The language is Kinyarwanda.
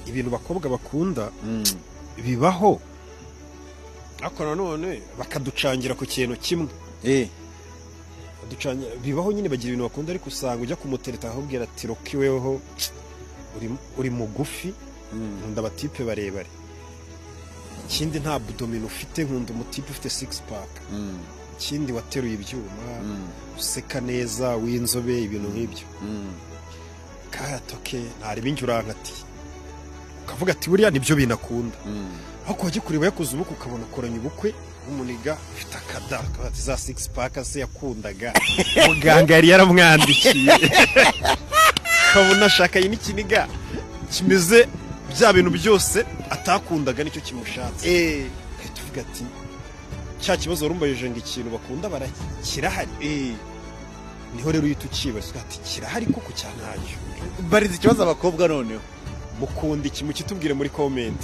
ibintu bakobwa bakunda bibaho ariko nanone bakaducangira ku kintu kimwe bibaho nyine bagira ibintu bakunda ariko usanga ujya kumutereta ahubwira ati Rocky weho uri mugufi nkunda abatipe barebare ikindi nta abdomen ufite nkunda umutipe ufite six pack ikindi wateruye ibyuma useka neza w'inzobe ibintu nk'ibyo katoke ntari binjuranga ati ukavuga ati buriya nibyo binakunda aho wajya kureba yakoze ubukwe ukabona akoranye ubukwe umuniga ufite akada ati za six pack se yakundaga muganga yari yaramwandikiye kabona ashakaye n'ikiniga kimeze bya bintu byose atakundaga nicyo kimushatse tuvuga ati cya kibazo warumbayije ngo ikintu bakunda barakirahari niho rero uhita ukibaza ati kirahari koko cyantacyo barize ikibazo abakobwa noneho mukunda iki mukitubwire muri comment